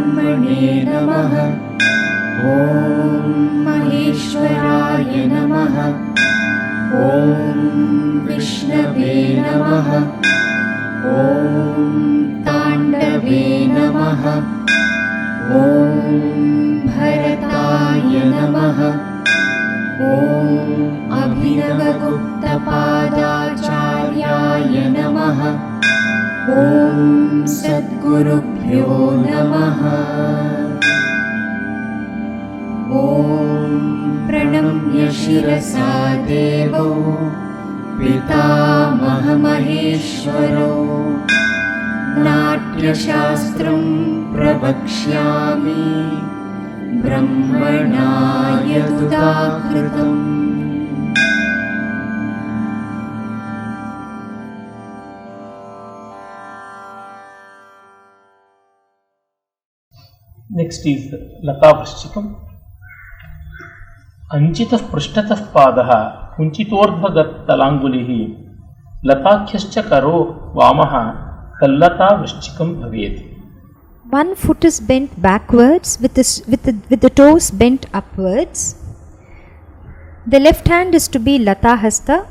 ब्रह्मणे नमः। ॐ महेश्वराय नमः। ॐ विष्णवे नमः। ॐ ताण्डवे नमः। ॐ भरताय नमः। ॐ अभिनवगुप्तपादाचार्याय नमः। ॐ सद्गुरुभ्यो नमः। ॐ प्रणम्य शिरसा देवो पितामहमहेश्वरो नाट्यशास्त्रं प्रवक्ष्यामि ब्रह्मणा यदुदाहृतम्। Next is Lata Vrishchikam. Anchitah Prishtatah Padaha Kunchitordhvagat Talangulih Latakhyascha Karo Vamaha Tallata Vrishchikam Bhavet. One foot is bent backwards with the toes bent upwards. The left hand is to be Lata Hasta,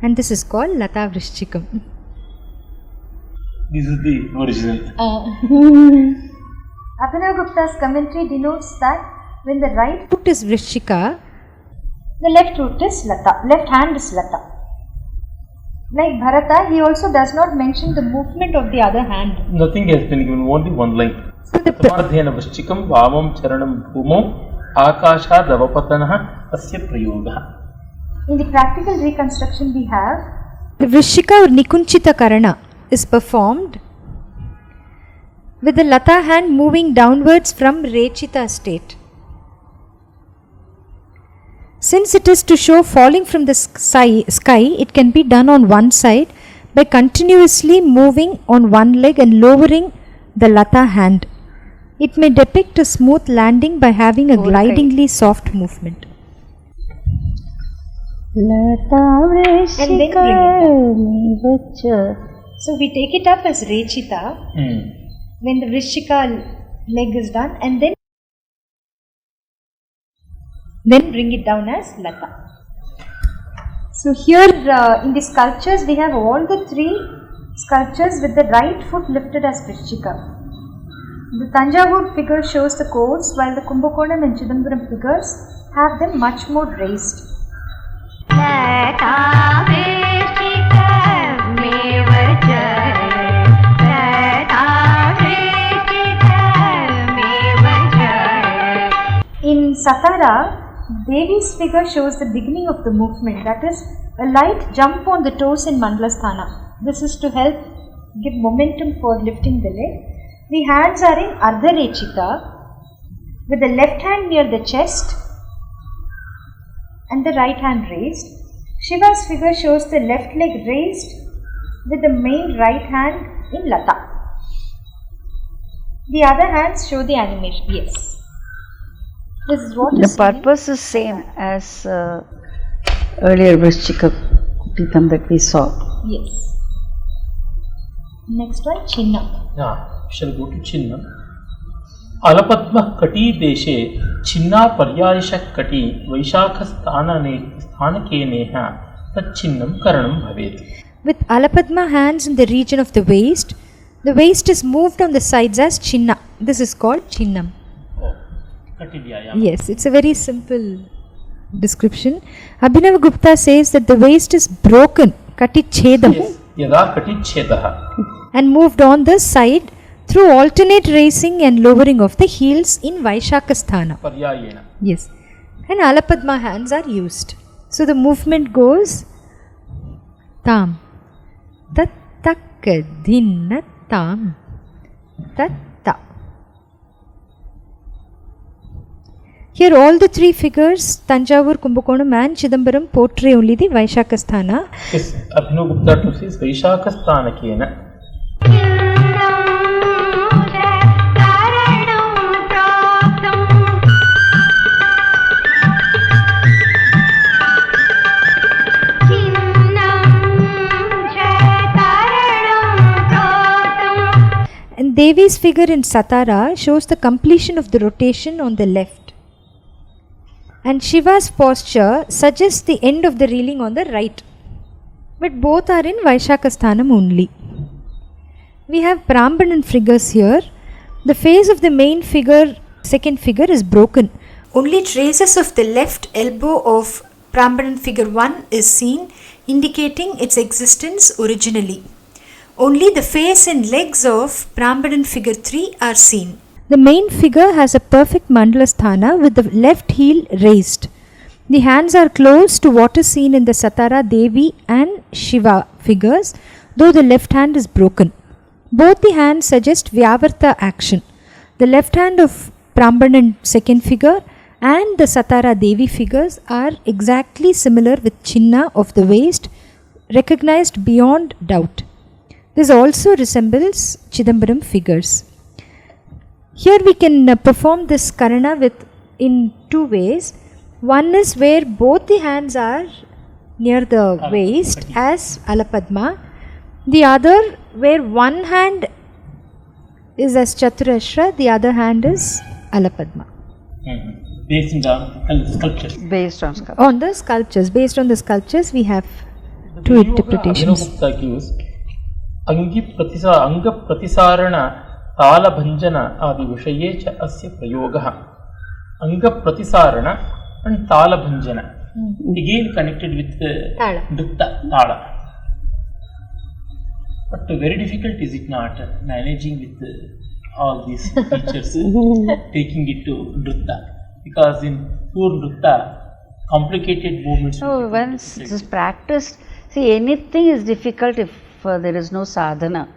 and this is called Lata Vrishchikam. This is the original. Abhinavagupta's commentary denotes that when the right foot is Vrishchika, the left foot is Lata, left hand is Lata. Like Bharata, he also does not mention the movement of the other hand. Nothing has been given, only one line. Prathmardhyena Vrishchikam Vamam Charanam Bhumau Akasha Davapatanaha Asya Prayogaha. In the practical reconstruction we have, the Vrishchika or Nikunchita Karana is performed with the Lata hand moving downwards from Rechita state. Since it is to show falling from the sky, it can be done on one side by continuously moving on one leg and lowering the Lata hand. It may depict a smooth landing by having a glidingly soft movement. And then bring it down. So we take it up as Rechita when the Vrishchika leg is done, and then bring it down as Lata. So here in the sculptures we have all the three sculptures with the right foot lifted as Vrishchika. The Tanjavur figure shows the chords, while the Kumbakonam and Chidambaram figures have them much more raised. In Satara, Devi's figure shows the beginning of the movement, that is, a light jump on the toes in Mandlasthana. This is to help give momentum for lifting the leg. The hands are in Ardha Rechita, with the left hand near the chest and the right hand raised. Shiva's figure shows the left leg raised with the main right hand in Lata. The other hands show the animation. Yes. This is what the purpose is same as earlier Vrishchika Kupitam that we saw. Yes. Next one, Chinna. Yeah, we shall go to Chinna. Alapadma Kati Deshe Chinna Paryayasha Kati Vaishakha Sthanake Neha Tat Chinnam Karanam Bhavet. With Alapadma hands in the region of the waist is moved on the sides as Chinna. This is called Chinnam. Yes, it's a very simple description. Abhinavagupta says that the waist is broken, Katichedam. Yes, Yada Katichedaha. And moved on the side through alternate raising and lowering of the heels in Vaishakasthana. Paryayena. Yes. And Alapadma hands are used. So the movement goes Tam. Tat takka dhinna tam. Tat. Here all the three figures, Tanjavur, Kumbakonam and Chidambaram, portray only the Vaishakasthana. Yes, Abhinavagupta too says Vaishakasthana Kena. Devi's figure in Satara shows the completion of the rotation on the left, and Shiva's posture suggests the end of the reeling on the right. But both are in Vaishakasthanam only. We have Brahmanan figures here. The face of the main figure, second figure, is broken. Only traces of the left elbow of Brahmanan figure 1 is seen, indicating its existence originally. Only the face and legs of Brahmanan figure 3 are seen. The main figure has a perfect Mandalasthana with the left heel raised. The hands are close to what is seen in the Satara Devi and Shiva figures, though the left hand is broken. Both the hands suggest Vyavarta action. The left hand of Brahmanan second figure and the Satara Devi figures are exactly similar with Chinna of the waist, recognized beyond doubt. This also resembles Chidambaram figures. Here we can perform this Karana in two ways. One is where both the hands are near the waist as Alapadma. The other where one hand is as Chaturashra, the other hand is Alapadma. Based on the sculptures. Based on sculpture. On the sculptures. Based on the sculptures, we have two interpretations. अंगी अंग प्रतिसारण तालभंजन आदि विषये च अस्य प्रयोगः. अंग प्रतिसारण and तालभंजन again connected with Nrtta, tala. But very difficult, is it not, managing with all these features, taking it to Nrtta, because in pure Nrtta complicated movements. So once it is practiced, see, anything is difficult if there is no sadhana.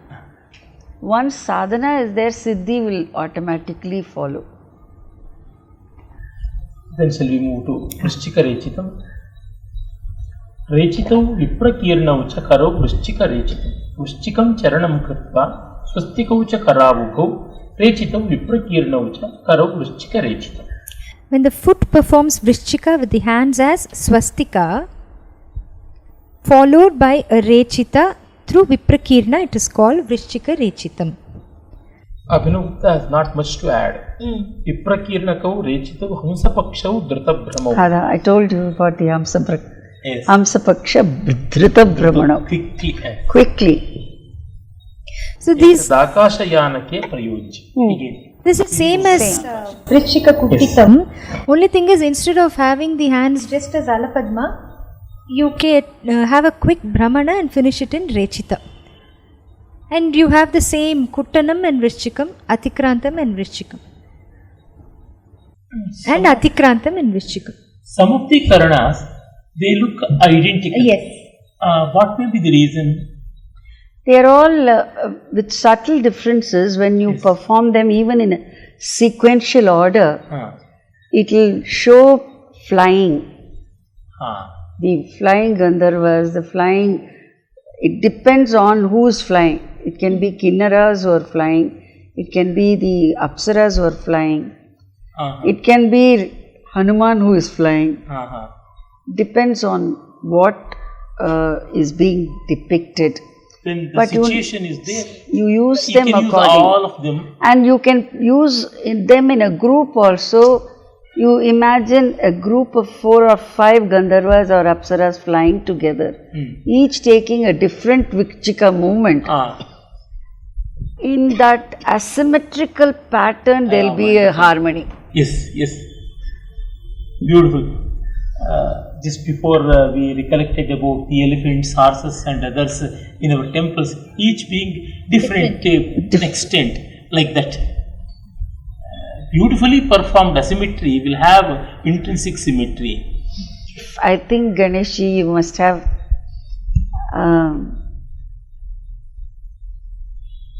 Once sadhana is there, siddhi will automatically follow. Then shall we move to Vrishchika Rechitam? Rechitau Viprakirnau cha karo Vrishchika Rechitam. Vrishchikam charanam kritva swastikau cha karavukau Rechitau Viprakirnau cha karo Vrishchika Rechitam. When the foot performs Vrishchika with the hands as swastika, followed by a Rechita through Viprakirna, it is called Vrishchika Rechitam. Abhinav has not much to add. Viprakirnakau Rechitau Hamsapakshau Dhrita Brahmau. I told you about the Hamsapaksha. Yes. Hamsapaksha Dhrita Brahmana. Quickly. So these. Dakashayanake Prayoj. Again. This is same as Vrishchika Kutitam. Yes. Only thing is, instead of having the hands just as Alapadma, you can have a quick Brahmana and finish it in Rechita. And you have the same Kuttanam and Vrishchikam, Atikrantam and Vrishchikam. And Atikrantam and Vrishchikam. Some of the Karanas, they look identical. Yes. What may be the reason? They are all with subtle differences. When you perform them even in a sequential order, it will show flying. The flying Gandharvas, the flying, it depends on who is flying. It can be Kinnaras who are flying, it can be the Apsaras who are flying, it can be Hanuman who is flying. Depends on what is being depicted. When the situation is there, you use you them can accordingly. Use all of them. And you can use them in a group also. You imagine a group of 4 or 5 Gandharvas or Apsaras flying together, each taking a different Vrishchika movement. In that asymmetrical pattern, there will be a harmony. Yes. Beautiful. Just before we recollected about the elephants, horses and others in our temples, each being different in extent, like that. Beautifully performed asymmetry will have intrinsic symmetry. I think Ganeshi, you must have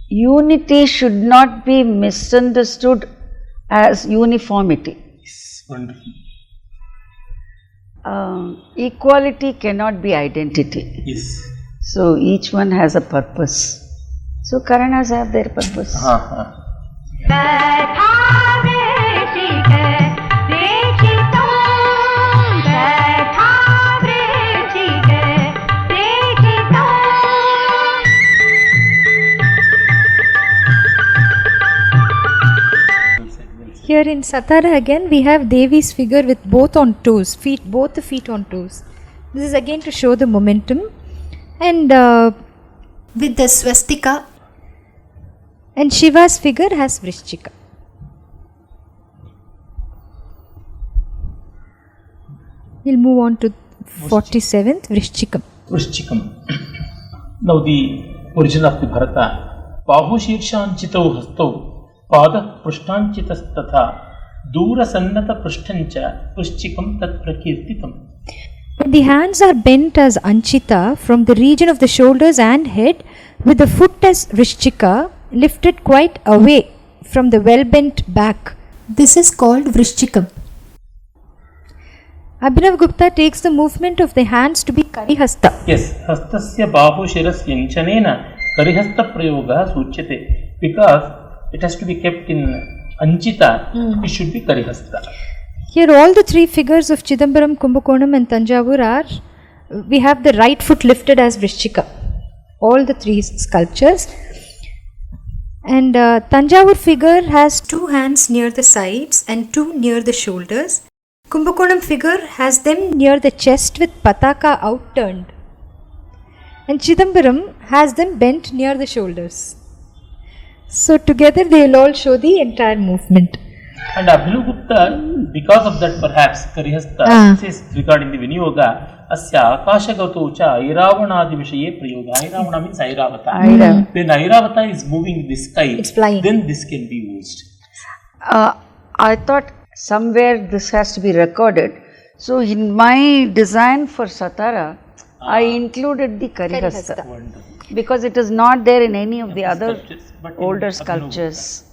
unity should not be misunderstood as uniformity. Yes, wonderful. Equality cannot be identity. Yes. So each one has a purpose. So Karanas have their purpose. Here in Satara again we have Devi's figure with both on toes, both the feet on toes. This is again to show the momentum, and with the swastika, and Shiva's figure has Vrishchika. We'll move on to 47th, Vrishchikam. Vrishchikam. Now the origin of the Bharata. Bahu Shirshanchitau Hastau Pada Prishtanchitas Tatha Dura Sannata Prishtancha Vrishchikam Tat Prakirtitam. When the hands are bent as Anchita from the region of the shoulders and head, with the foot as Vrishchika lifted quite away from the well bent back. This is called Vrishchikam. Abhinav Gupta takes the movement of the hands to be Karihasta. Yes, Hastasya Bahu Shiras Yanchanena Karihasta Prayoga Suchyate. Because it has to be kept in Anchita, it should be Karihasta. Here all the three figures of Chidambaram, Kumbakonam and Tanjavur are, we have the right foot lifted as Vrishchika. All the three sculptures. And Tanjavur figure has two hands near the sides and two near the shoulders. Kumbakonam figure has them near the chest with pataka outturned. And Chidambaram has them bent near the shoulders. So together they will all show the entire movement. And Abhinav Gupta, because of that perhaps, Karihasta says regarding the Vinyoga, Asya Akashagato cha Airavana Vishaye Prayoga. Airavana means Airavata. When Airavata is moving in the sky, it's flying. Then this can be used. I thought somewhere this has to be recorded. So in my design for Satara, I included the Karihasta. Because it is not there in any of the other older sculptures.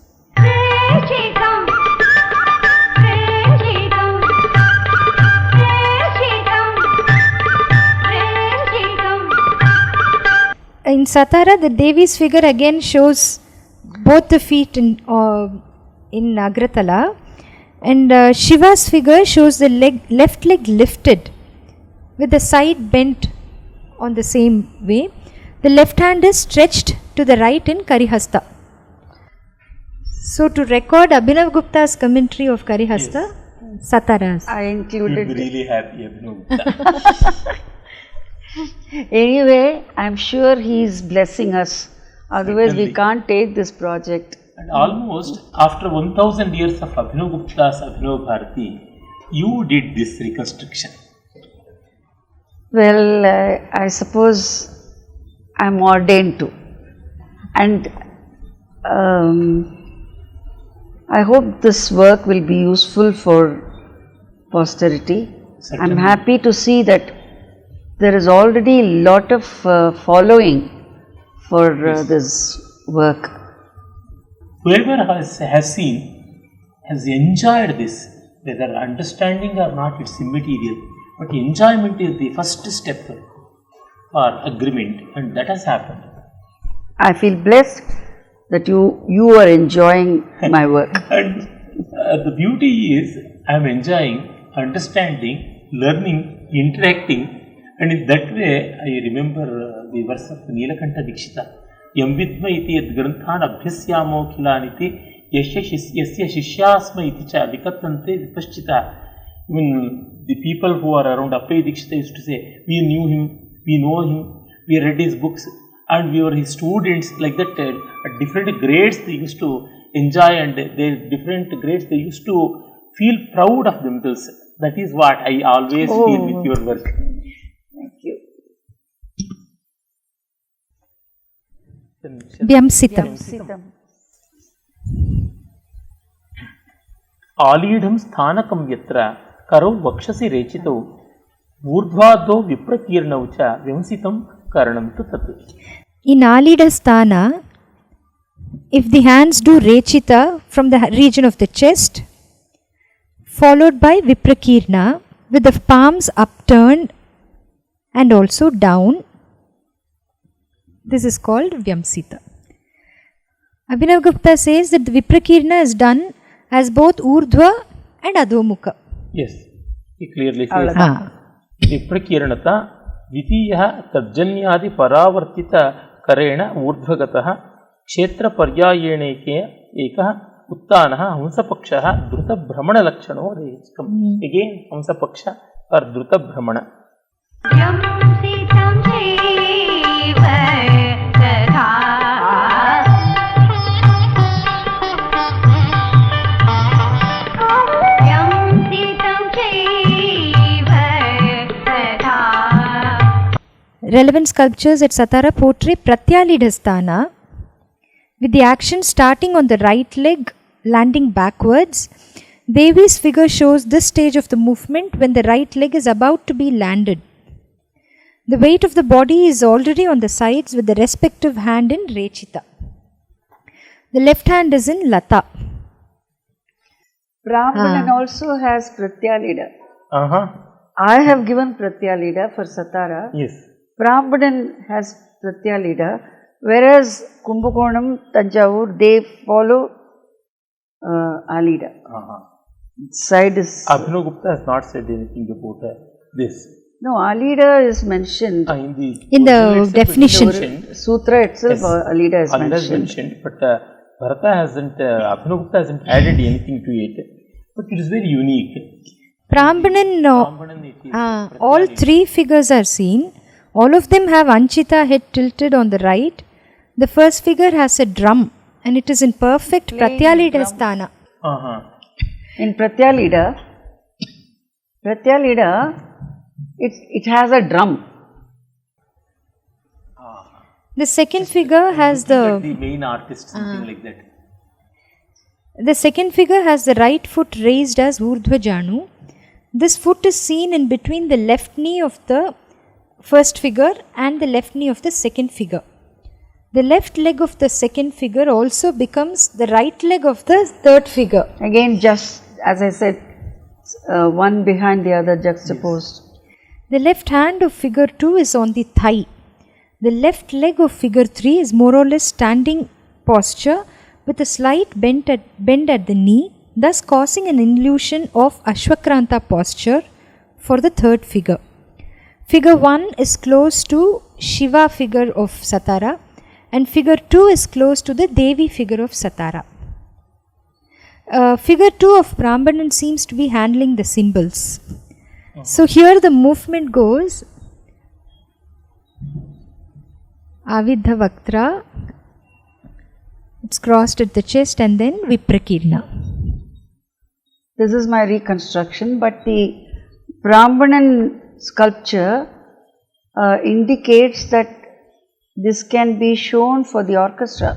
In Satara, the Devi's figure again shows both the feet in Agratala, and Shiva's figure shows the left leg lifted with the side bent on the same way. The left hand is stretched to the right in Karihasta. So to record Abhinav Gupta's commentary of Karihasta, Sataras. I included. You'll be really happy, Abhinav Gupta. Anyway, I'm sure he is blessing us. Otherwise, we can't take this project. And almost after 1000 years of Abhinav Gupta's Abhinav Bharati, you did this reconstruction. Well, I suppose I'm ordained to. And I hope this work will be useful for posterity. Certainly. I'm happy to see that there is already a lot of following for this work. Whoever has seen has enjoyed this, whether understanding or not, it's immaterial. But enjoyment is the first step for agreement, and that has happened. I feel blessed that you are enjoying my work. And the beauty is, I am enjoying, understanding, learning, interacting, and in that way, I remember the verse of Nilakanta Dikshita. Yam vidma iti yad granthan abhyasyamo khilaniti yasya shishyasma iti cha vikatante vipaschita. Even the people who are around Appaya Dikshita used to say, we knew him, we know him, we read his books, and we were his students. Like that, at different grades they used to enjoy, and their different grades they used to feel proud of themselves. That is what I always feel with your work. Thank you. Vyamsitam. Alidham sthanakam yatra karo vakshasi rechito urdhvado viprakirnaucha vyamsitam karanam tu tat. In Alidasthana, if the hands do rechita from the region of the chest, followed by viprakirna with the palms upturned and also down, this is called Vyamsita. Abhinav Gupta says that the viprakirna is done as both urdhva and adhomukha. Yes, he clearly says viprakirnata vitiya tarjanyadi paravartita karena urdhvagataha kshetra paryayeneke ekah उत्तानः हंसपक्षः द्रुतभ्रमणलक्षणो रेचितम्. Again हंसपक्ष or द्रुतभ्रमण. Relevant sculptures at Satara portray Pratyalidhasthana with the action starting on the right leg, landing backwards. Devi's figure shows this stage of the movement when the right leg is about to be landed. The weight of the body is already on the sides with the respective hand in Rechita. The left hand is in Lata. Brahmanan also has Pratyalida. I have given Pratyalida for Satara. Yes. Brahmanan has Pratyalida, whereas Kumbakonam, Tanjavur, they follow Alida. Side is. Abhinavgupta has not said anything about this. No, Alida is mentioned in the definition. Sutra itself. Yes. Alida is mentioned, but Bharata hasn't. Abhinavgupta hasn't added anything to it. But it is very unique. Brahmanan, all three figures are seen. All of them have Anchita head tilted on the right. The first figure has a drum and it is in perfect Pratyalidhasthana. In Pratyalida, it has a drum. The second figure has the main artist, something like that. The second figure has the right foot raised as Urdhvajanu. This foot is seen in between the left knee of the first figure and the left knee of the second figure. The left leg of the second figure also becomes the right leg of the third figure. Again, just as I said, one behind the other juxtaposed. The left hand of figure 2 is on the thigh. The left leg of figure 3 is more or less standing posture with a slight bend at the knee, thus causing an illusion of Ashwakranta posture for the third figure. Figure 1 is close to Shiva figure of Satara and figure 2 is close to the Devi figure of Satara. Figure 2 of Brahmanan seems to be handling the symbols. So here the movement goes Avidha Vaktra, it's crossed at the chest and then Viprakirna. This is my reconstruction, but the Brahmanan sculpture indicates that this can be shown for the orchestra.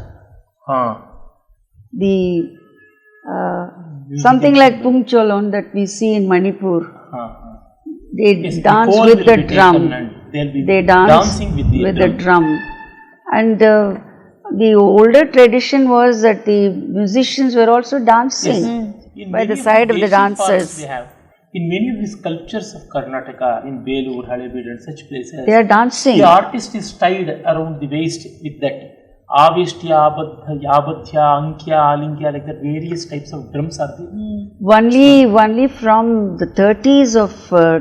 The something like Pungcholon that we see in Manipur. They dance with the drum. They dance with the drum. And the older tradition was that the musicians were also dancing by the side of the dancers. In many of the sculptures of Karnataka, in Belur, Halebid and such places, they are dancing. The artist is tied around the waist with that Aveshtya, Abadha, Yabadhya, Ankya, Alinkya, like that various types of drums are there. Only from the 30s of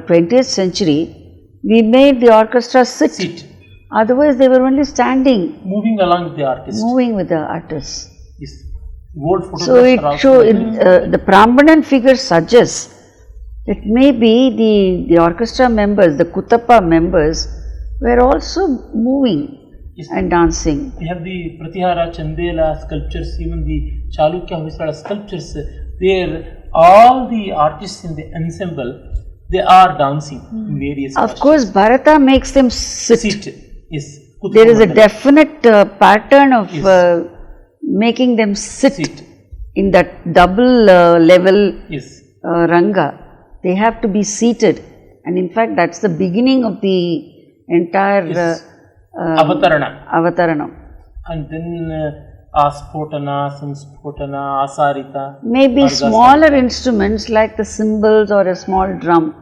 20th century, we made the orchestra sit. Otherwise, they were only standing. Moving along with the artist. Moving with the artist. Yes. Old So the Brahmanan figure suggests that maybe the orchestra members, the Kutapa members, were also moving and dancing. We have the Pratihara, Chandela sculptures, even the Chalukya Hoysala sculptures. There, all the artists in the ensemble, they are dancing in various Of course, Bharata makes them sit. Yes. There is a definite pattern of making them sit in that double level ranga. They have to be seated, and in fact, that's the beginning of the entire Avataranam. And then Aspotana, Samspotana, Asarita. Maybe smaller instruments like the cymbals or a small drum.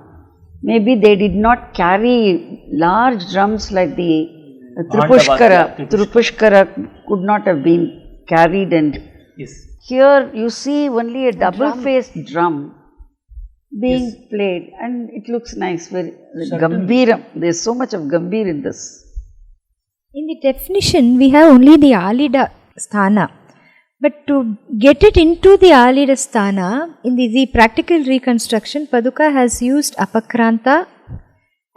Maybe they did not carry large drums like the Tripushkara could not have been carried, and here you see only a double-faced drum being played, and it looks nice, very Gambhiram. There is so much of Gambhir in this. In the definition, we have only the Alida Sthana, But to get it into the Alidasthana, in the practical reconstruction, Paduka has used Apakranta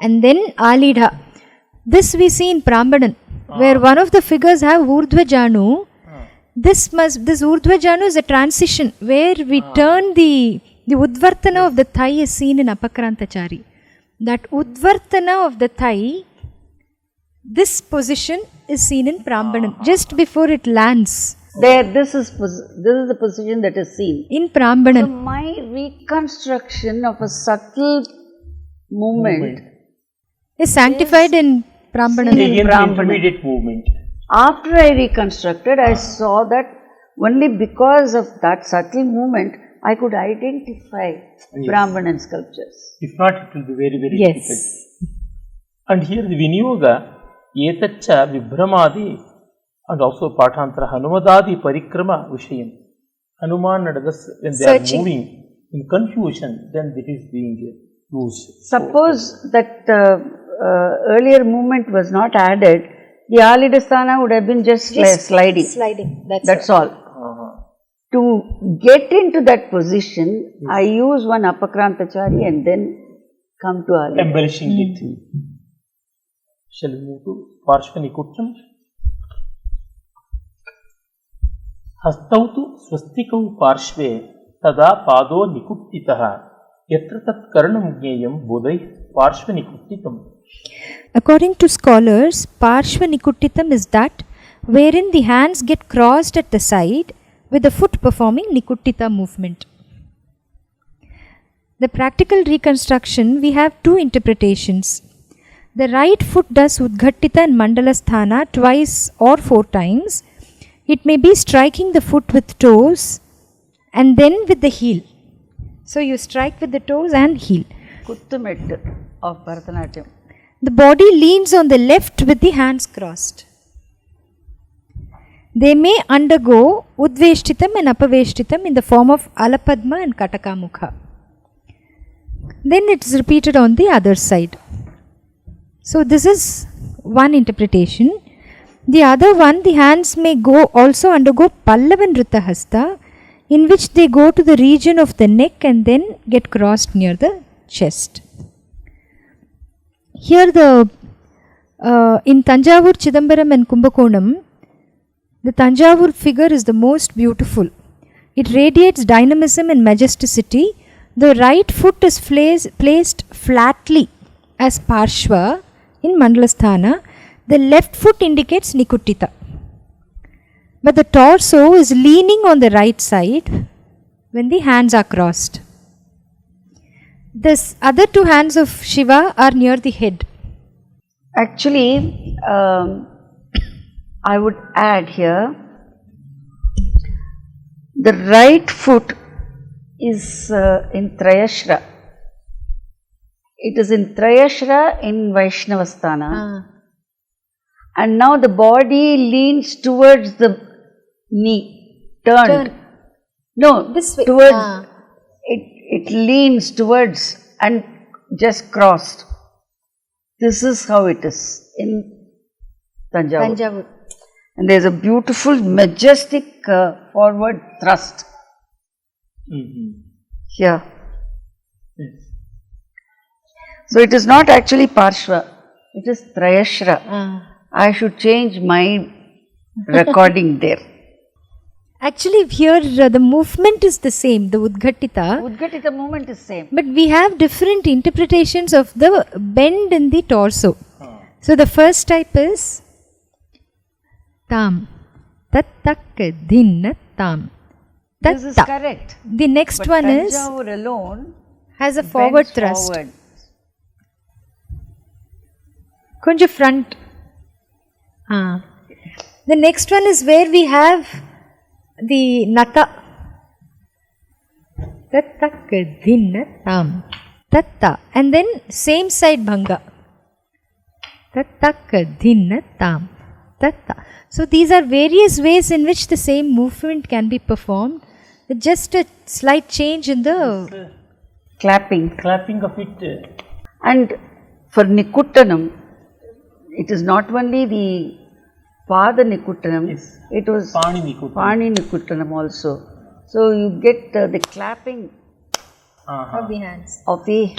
and then Alida. This we see in Prambanan, where one of the figures have Urdhvajanu. This Urdhvajanu is a transition where we turn the Udvartana of the thigh is seen in Apakrantachari. That Udvartana of the thigh, this position is seen in Prambanan, just before it lands. This is the position that is seen In Prambanan. So my reconstruction of a subtle movement is sanctified in Prambanan. Again, the intermediate movement. After I reconstructed, I saw that only because of that subtle movement, I could identify Brahmanan sculptures. If not, it will be very, very Yes. difficult. And here the Vinyoga, Yetacha Vibramadi, and also Patantara Hanumadadi Parikrama Vishayam. Hanuman and others, when they are moving in confusion, then it is being used. Suppose that earlier movement was not added, the Alidasthana would have been just sliding. Sliding. That's all. To get into that position, I use one Apakrantachari and then come to Alida. Embellishing it. Shall we move to Parshwana Kuttam? Hastautu swastikau parshve tada pado nikuttitaha yatra tat karanam jneyam bodai parshvanikuttitam. According to scholars, Parshvanikuttitam is that wherein the hands get crossed at the side with the foot performing Nikuttita movement. The practical reconstruction, we have two interpretations. The right foot does Udghattita and Mandalasthana twice or 4 times. It may be striking the foot with toes and then with the heel. So you strike with the toes and heel. Kuttumettu of Bharatanatyam. The body leans on the left with the hands crossed. They may undergo Udveshtitam and Apaveshtitam in the form of Alapadma and Katakamukha. Then it is repeated on the other side. So this is one interpretation. The other one, the hands may also undergo Pallava Nrtta Hasta, in which they go to the region of the neck and then get crossed near the chest. Here in Tanjavur, Chidambaram and Kumbakonam, the Tanjavur figure is the most beautiful. It radiates dynamism and majesticity. The right foot is placed flatly as Parshva in Mandalasthana. The left foot indicates Nikuttita. But the torso is leaning on the right side when the hands are crossed. The other 2 hands of Shiva are near the head. Actually, I would add here, the right foot is in Trayashra. It is in Trayashra in Vaishnavasthana. And now the body leans towards the knee, turned. No, This way. towards, it leans towards and just crossed. This is how it is in Tanjavur. And there is a beautiful, majestic forward thrust here. Yes. So it is not actually Parshva, it is Trayashra. I should change my recording there. Actually, here the movement is the same, the Udghattita. Udghattita movement is same. But we have different interpretations of the bend in the torso. So the first type is Tam. Tattak Dhinna Tam. This is correct. The next But one is Tanjavur alone has a forward bends thrust. forward. Kunja front. The next one is where we have the Nrtta. Tattak Dhinna Tam. Tatta. And then same side Bhanga. Tattak Dhinna Tam. Tatta. So these are various ways in which the same movement can be performed with just a slight change in the Clapping. Clapping of it. And for Nikuttanam, it is not only the Pada Nikuttanam. Yes. It was Pani Nikuttanam. Pani Nikuttanam also. So you get the clapping Of the hands. of the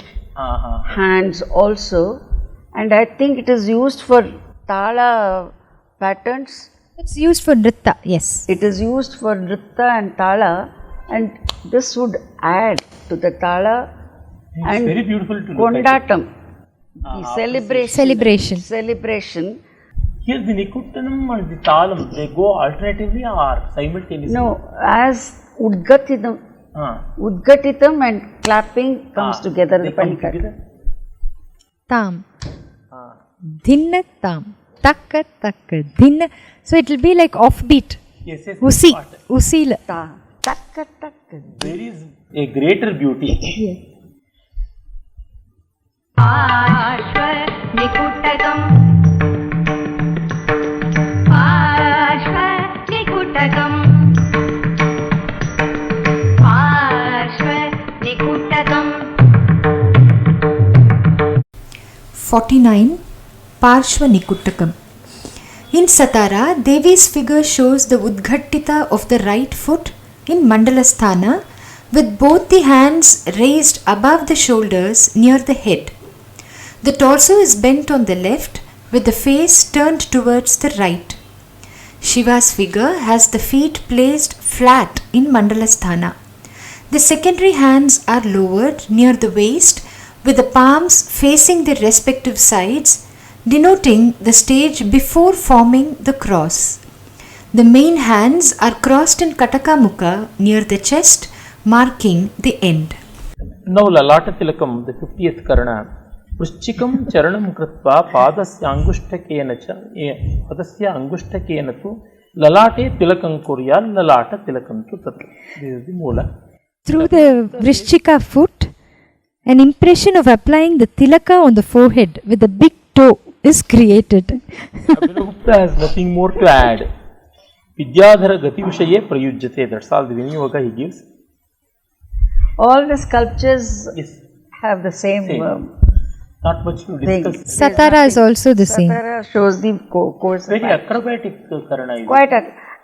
hands also, and I think it is used for Tala patterns. It's used for Nrtta, yes. It is used for Nrtta and Tala, and this would add to the Tala. It's and very beautiful to look at. Kondatam, the celebration. Here the Nikuttanam and the Talam, they go alternatively or simultaneously? No, as Udgatitam and clapping comes together. They come together. Tam. Dhinna tam. Takka takka. Dhinna. So it will be like offbeat. Yes, yes. Usi. Usil. Takka takka. There is a greater beauty. Yes. Nikuttakam 49. Parshwa Nikuttakam. In Satara, Devi's figure shows the Udghattita of the right foot in Mandalasthana with both the hands raised above the shoulders near the head. The torso is bent on the left with the face turned towards the right. Shiva's figure has the feet placed flat in Mandalasthana. The secondary hands are lowered near the waist with the palms facing their respective sides, denoting the stage before forming the cross. The main hands are crossed in Kataka Mukha near the chest, marking the end. Now Lalata Tilakam, the 50th Karana. Prishchikam charanam kritva padasya angushtakena tu lalate tilakam kurya lalata tilakam tu tat. This is the moola. Through the Vrishchika foot, an impression of applying the tilaka on the forehead with the big toe is created. Abhinavgupta has nothing more to add. Vidyadhara gati vishaye prayujyate. That's all the Vinyoga he gives. All the sculptures have the same. Not much to discuss. Satara is also the same. Satara shows the course. Very acrobatic Karana is. Quite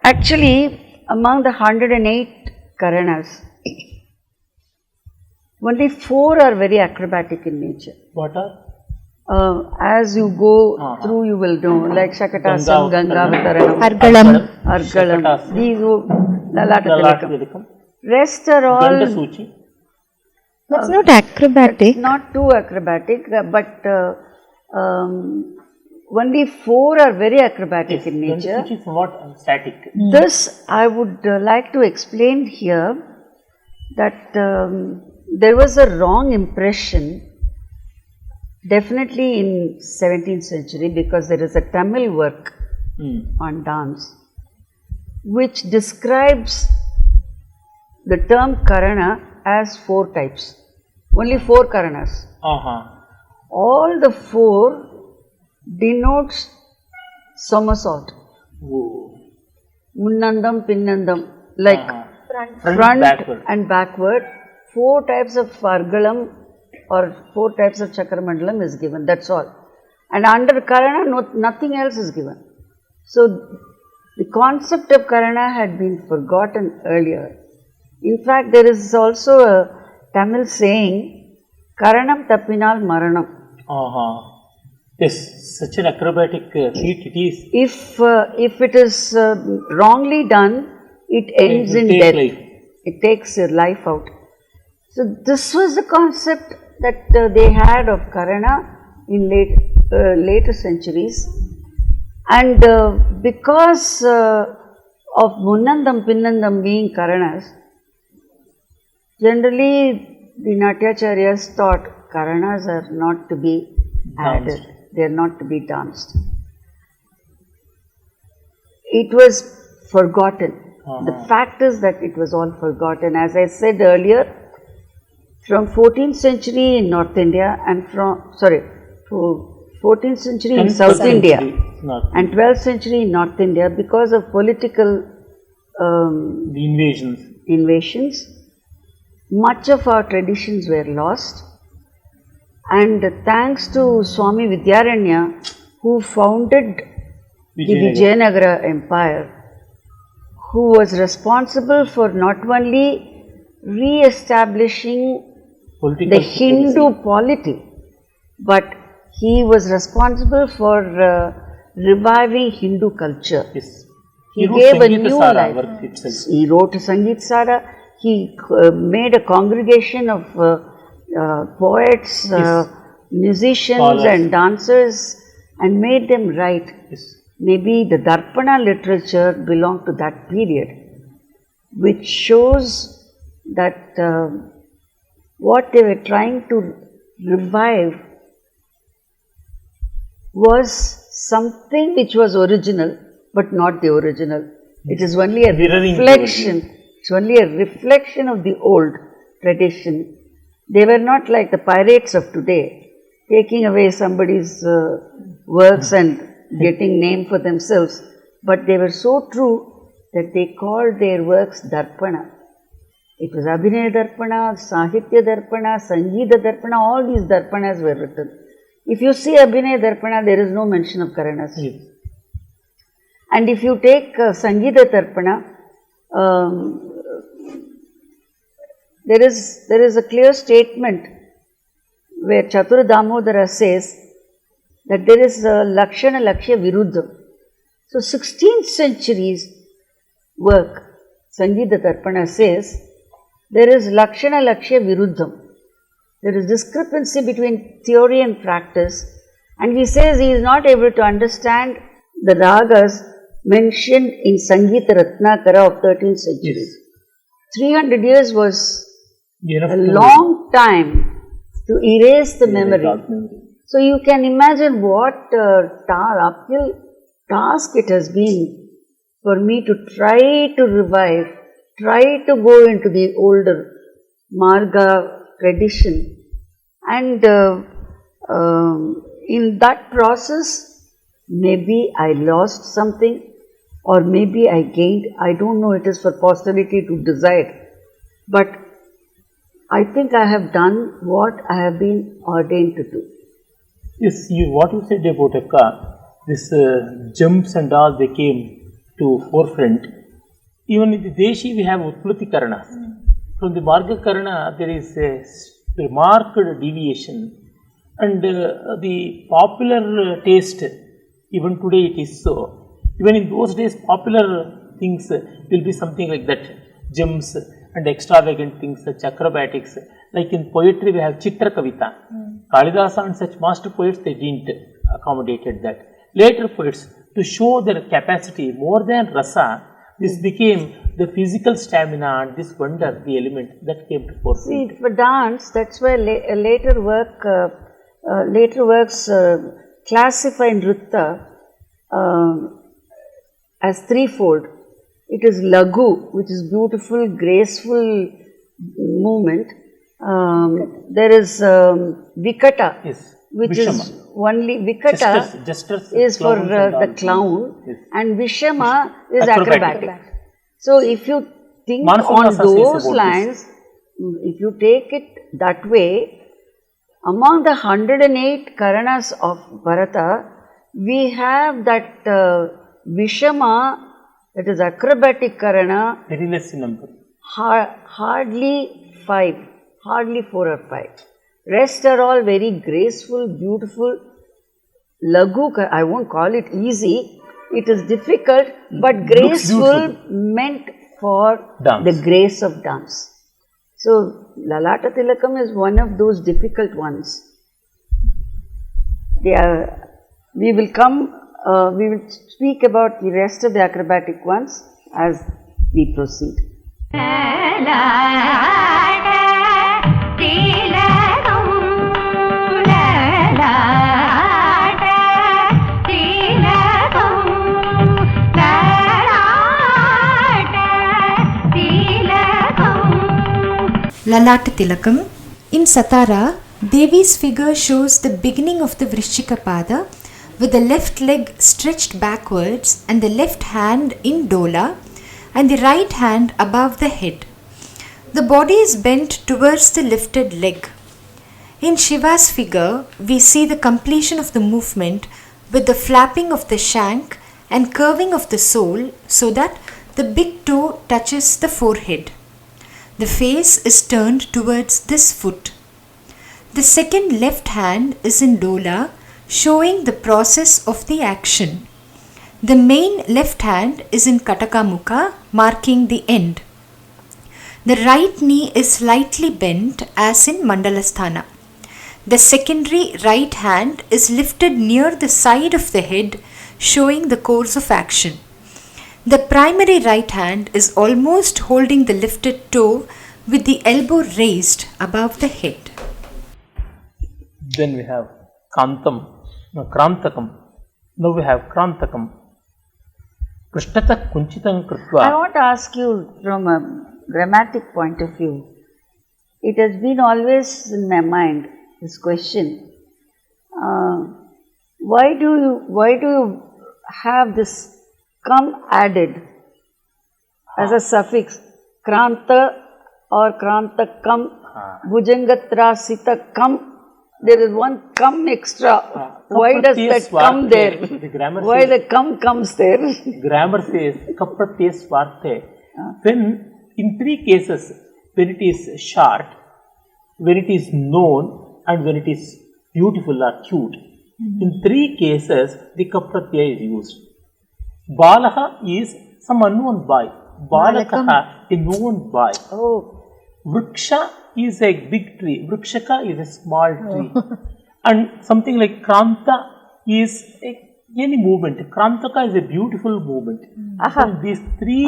actually, among the 108 Karanas, only 4 are very acrobatic in nature. What are? As you go through, you will know, like Shakatasam, Gangavataranam, Argalam. These Lalata Tilakam. Rest are all. That's not acrobatic. Not too acrobatic, but only 4 are very acrobatic in nature. Which is what static. This I would like to explain here that there was a wrong impression definitely in 17th century, because there is a Tamil work on dance which describes the term Karana as 4 types. Only 4 Karanas. All the 4 denotes somersault. Munnandam, Pinnandam, like front and backward. 4 types of Argalam or 4 types of Chakramandalam is given, that's all. And under Karana, nothing else is given. So, the concept of Karana had been forgotten earlier. In fact, there is also a Tamil saying, Karanam Tappinal Maranam. Yes, such an acrobatic feat it is. If it is wrongly done, it ends in death. It takes your life out. So, this was the concept that they had of Karana in later centuries. And because of Munnandam, Pinnandam being Karanas, generally the Natyacharyas thought Karanas are not to be added, they are not to be danced. It was forgotten. The fact is that it was all forgotten. As I said earlier, from 14th century in North India and 14th century in South India and 12th century in North India, because of political invasions, much of our traditions were lost. And thanks to Swami Vidyaranya, who founded the Vijayanagara Empire, who was responsible for not only re-establishing the Hindu polity, but he was responsible for reviving Hindu culture. Yes. He gave a new life. He wrote Sangeet Sara. He made a congregation of poets, musicians Scholars. and dancers, and made them write. Yes. Maybe the Darpana literature belonged to that period, which shows that what they were trying to revive was something which was original, but not the original. It is only a reflection. It's only a reflection of the old tradition. They were not like the pirates of today, taking away somebody's works and getting name for themselves, but they were so true that they called their works Darpana. It was Abhinaya Darpana, Sahitya Darpana, Sangeeta Darpana, all these Darpanas were written. If you see Abhinaya Darpana, there is no mention of Karanas. Yes. And if you take Sangeeta Darpana, there is a clear statement where Chatura Damodara says that there is a Lakshana Lakshya Viruddham. So 16th century's work, Sangeeta Darpana says, there is Lakshana Lakshya Viruddham. There is discrepancy between theory and practice, and he says he is not able to understand the ragas mentioned in Sangeeta Ratnakara of 13th century. Yes. 300 years was a long time to erase the memory. So you can imagine what uphill task it has been for me to try to revive, try to go into the older Marga tradition, and in that process maybe I lost something or maybe I gained. I don't know, it is for posterity to decide, but I think I have done what I have been ordained to do. Yes, what you said about this jumps and all, they came to forefront. Even in the Deshi we have Utplati Karanas. From the Marga Karana there is a remarked deviation, and the popular taste, even today it is so. Even in those days popular things will be something like that, gems and extravagant things such acrobatics. Like in poetry we have Chitra Kavita. Kalidasa and such master poets, they didn't accommodated that. Later poets, to show their capacity more than rasa, this became the physical stamina and this wonder, the element that came to forefront. See, for dance, that's why later works classify Nrtta as threefold. It is Lagu, which is beautiful, graceful movement. There is Vikata, Yes. which Vishama. is only Vikata Gestures, is for clowns the clown, Yes. and Vishama is Acrobatic. acrobatic. So if you think Manasana on says those about lines, if you take it that way, among the 108 Karanas of Bharata, we have that Vishama, that is acrobatic Karana, Very less in number. hardly 4 or 5. Rest are all very graceful, beautiful. Lagu, I won't call it easy. It is difficult, but graceful meant for Dance. the grace of dance. So, Lalata Tilakam is one of those difficult ones. We will speak about the rest of the acrobatic ones as we proceed. Lalata Tilakam. In Satara, Devi's figure shows the beginning of the Vrishchika Pada with the left leg stretched backwards and the left hand in dola and the right hand above the head. The body is bent towards the lifted leg. In Shiva's figure, we see the completion of the movement with the flapping of the shank and curving of the sole so that the big toe touches the forehead. The face is turned towards this foot. The second left hand is in Dola, showing the process of the action. The main left hand is in Katakamukha, marking the end. The right knee is slightly bent as in Mandalasthana. The secondary right hand is lifted near the side of the head, showing the course of action. The primary right hand is almost holding the lifted toe with the elbow raised above the head. Then we have Krantakam. Now we have Krantakam. Prishtata Kunchitam Kritva. I want to ask you from a dramatic point of view. It has been always in my mind, this question. Why do you have this kam added as a suffix? Kranta or Krantakam, Bhujangatra kam. There is one come extra. Why does that come there? Why the come comes there? Grammar says Kapratye Swarte. When in three cases, when it is short, when it is known, and when it is beautiful or cute, in three cases the Kapratya is used. Balaha is some unknown boy. Balakaha, a known boy. Oh. Vriksha is a big tree. Vrikshaka is a small tree. And something like Kranta is any movement. Krantaka is a beautiful movement. So in these three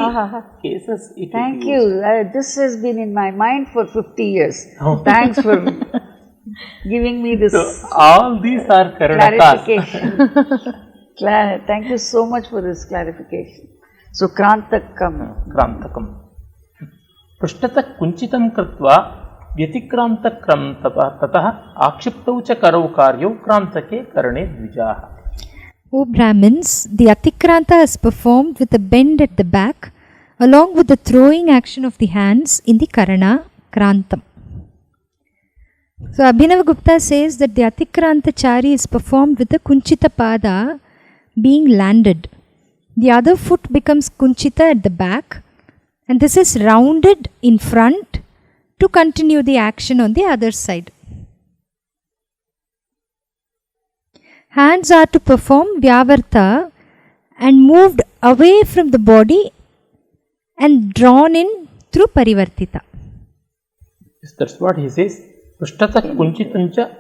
cases it Thank is you. used. This has been in my mind for 50 years. Thanks for giving me this So all these are Karanakas. clarification. Thank you so much for this clarification. So Krantakam. Prishtata Kunchitam Kritva Vyatikranta Tataha Akshiptau cha Karau Karyo Krantake Karane Dvijaha. O Brahmins, the Atikranta is performed with a bend at the back along with the throwing action of the hands in the Karana Krantam. So Abhinav Gupta says that the Atikranta Chari is performed with the Kunchita Pada being landed. The other foot becomes Kunchita at the back, and this is rounded in front to continue the action on the other side. Hands are to perform Vyavarta and moved away from the body and drawn in through Parivartita. Yes, that's what he says. Prishtata Kunchitancha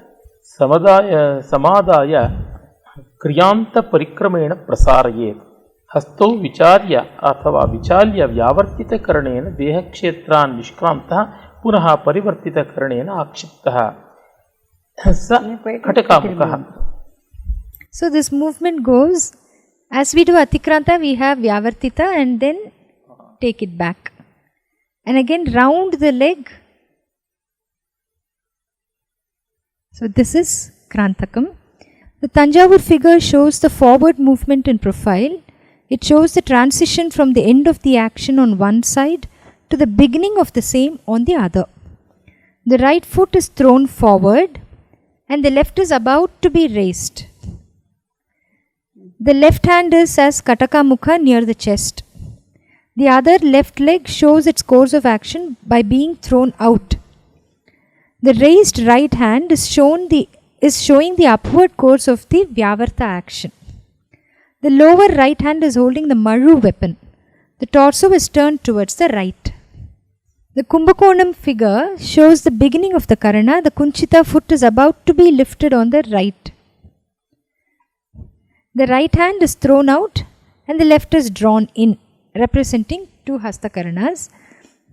Samadaya Kriyanta Parikramena Prasarayet. Hasto Vicharya Athava Vichalya Vyavartita Karanena Dehakshetran Nishkramtaha Punaha Parivartita Karanena Akshiptaha Sa Katakamukaha. So this movement goes, as we do Atikranta, we have Vyavartita and then take it back. And again round the leg. So this is Krantakam. The Tanjavur figure shows the forward movement in profile. It shows the transition from the end of the action on one side to the beginning of the same on the other. The right foot is thrown forward and the left is about to be raised. The left hand is as Kataka Mukha near the chest. The other left leg shows its course of action by being thrown out. The raised right hand is showing the upward course of the Vyavarta action. The lower right hand is holding the Maru weapon. The torso is turned towards the right. The Kumbhakonam figure shows the beginning of the Karana. The Kunchita foot is about to be lifted on the right. The right hand is thrown out and the left is drawn in, representing two Hasta Karanas.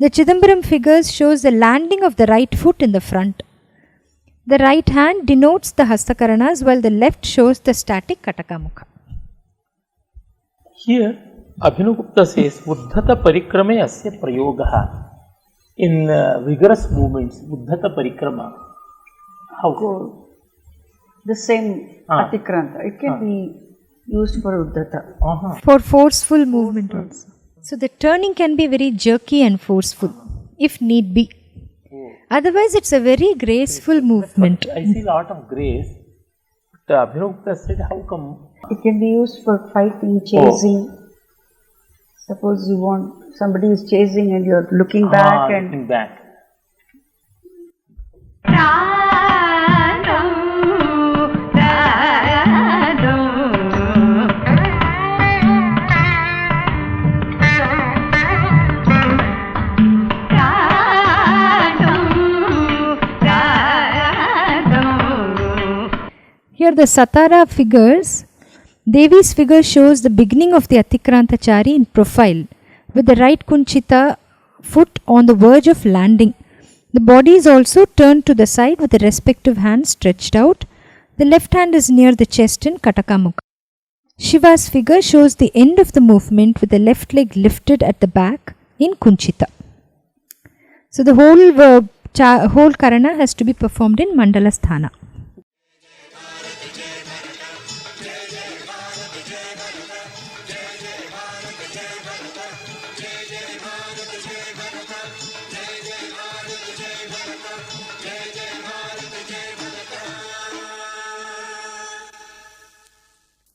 The Chidambaram figures shows the landing of the right foot in the front. The right hand denotes the Hasta Karanas while the left shows the static Katakamukha. Here, Abhinavgupta says, Uddhata Parikrame Asya Prayogaha. In vigorous movements, Uddhata Parikrama. How? The same Atikranta. It can be used for Uddhata. For forceful movement also. So the turning can be very jerky and forceful, if need be. Otherwise, it's a very graceful movement. I see a lot of grace. the Abhinavgupta said, how come? It can be used for fighting, chasing. Suppose you want, somebody is chasing and you're looking back and... Looking back. Here the Satara figures, Devi's figure shows the beginning of the Atikrantachari in profile, with the right Kunchita foot on the verge of landing. The body is also turned to the side with the respective hands stretched out. The left hand is near the chest in Katakamukha. Shiva's figure shows the end of the movement with the left leg lifted at the back in Kunchita. So the whole Karana has to be performed in Mandala Sthana.